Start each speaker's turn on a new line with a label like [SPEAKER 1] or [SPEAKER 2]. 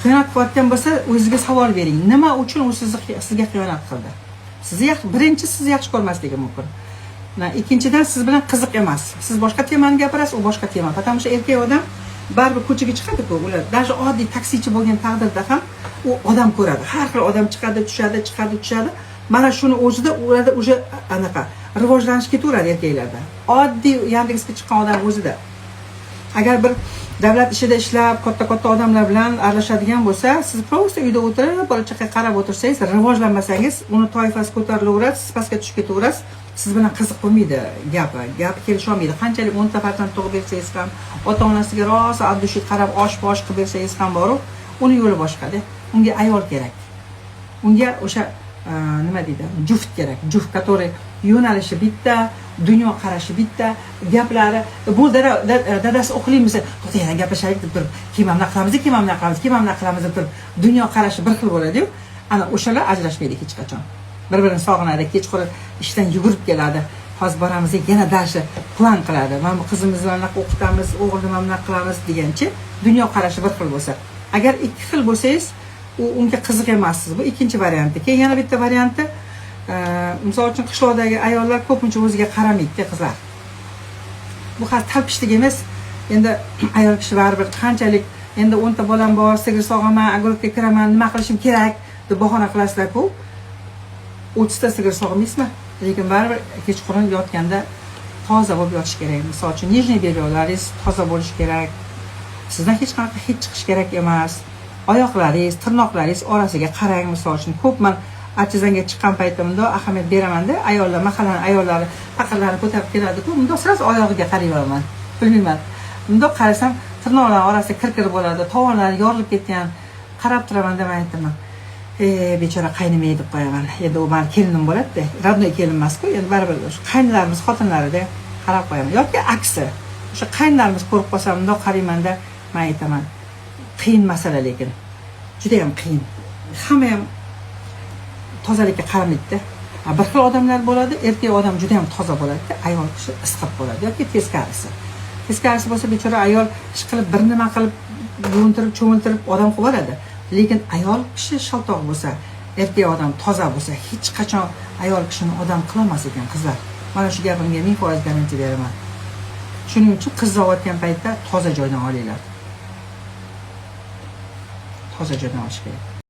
[SPEAKER 1] xiyonat qilayotgan bo'lsa, o'zingizga savol bering. Nima uchun u sizga xiyonat qildi? Birinchi sizni yaxshi ko'rmasligi mumkin. Ikkinchidan siz bilan qiziq emas. Siz boshqa temani gapirasiz, u boshqa tema. Потому что erkak odam baribir ko'chaga chiqadi-ku, ular даже oddiy taksichi bo'lgan taqdirda ham u odam ko'radi. Har xil odam chiqadi, tushadi. Mana shuni o'zida ularda уже anaqa rivojlanish ketaveradi erkaklarda. Oddiy Yandexga chiqqan odam o'zida. Agar bir davlat ishida ishlab, katta odamlar bilan aralashadigan bo'lsa, siz просто uyda o'tirib, bola chaqaga qarab o'tirsangiz, rivojlanmasangiz, uni toifasi ko'tarilaveradi, siz pastga tushib ketaverasiz. Siz bilan qiziq bo'lmaydi gapi kelisha olmaydi. Qanchalik 10 ta farzand tug'ib bersangiz ham, ota-onasiga rosa addushi qarab osh-bosh qilib bersangiz ham bor, uni yo'li boshqa-da. Unga ayol kerak. Unga o'sha nima deydi? Juft kerak. Juft, который yo'nalishi bitta, dunyo qarashi bitta, gaplari. Bu dadasi o'qilimiz, to'xtang, gaplashaylik deb turib, keyin ham qilamiz deb turib, dunyo qarashi bir xil bo'ladi-yu. Ana o'shalar ajrashmaydi hech qachon. Bir-birini sog'inadi, kechqurun ishdan yugurib keladi. Hozir boramiz, yana darsni plan qiladi. Mana bu qizimizni mana o'qitamiz, o'g'ilni mana qilamiz degancha, dunyo qarashi bir xil bo'lsa. Agar ikki xil bo'lsangiz, u unga qiziq emassiz. Bu ikkinchi varianti. Keyin yana bitta varianti, misol uchun qishloqdagi ayollar ko'pincha o'ziga qaramaydi, qizlar. Bu hali talpishlik emas. Endi ayol kishi baribir qanchalik endi 10 ta bolam bor, sigir sog'aman, agorga kiraman, nima qilishim kerak deb bahona qilasizlar-ku. 30 ta sigir sog'maysizmi? Lekin baribir kechqurun yotganda toza bo'lib yotish kerak. Misol uchun nijniy belyolaringiz toza bo'lishi kerak. Sizdan hech qanaqa hid chiqish kerak emas. Oyoqlaringiz, tirnoqlaringiz orasiga qarang. Misol uchun ko'pman artizanga chiqqan paytimda ahamiyat beramanda, ayollar, mahallaning ayollari paqirlarini ko'tarib keladi-ku, bunda siz oyog'iga qarayman. Bilmayman. Bunda qarasam, tirnoqlar orasida kir bo'ladi, tovonlari yorilib ketgan. Qarab turaman deb aytaman. Bechora qaynimay deb qo'yaman. Endi u meni kelinim bo'ladi-da. Radnoy kelin emas-ku, endi baribir qaynlarimiz xotinlarida qarab qo'yaman. Yoki aksi. O'sha qaynlarimiz ko'rib qolsam, bundoq qaraymanda, men aytaman. Qiyin masala lekin. Juda ham qiyin. Hamma ham tozalikka qaramaydi-da. Bir xil odamlar bo'ladi, erkak odam juda ham toza bo'ladi-da, ayol kishi isqib bo'ladi yoki teskarisi. Teskarisi bo'lsa bechora ayol ish qilib bir nima qilib, yuvintirib, cho'miltirib odam qilib oladi. Lekin ayol kishi shaltoq bo'lsa, erkak odam toza bo'lsa, hech qachon ayol kishini odam qilolmas ekan qizlar. Mana shu gapimga 1000% garantiya beraman. Shuning uchun qiz zavotgan paytda toza joydan olinglar. Toza joydan olish kerak.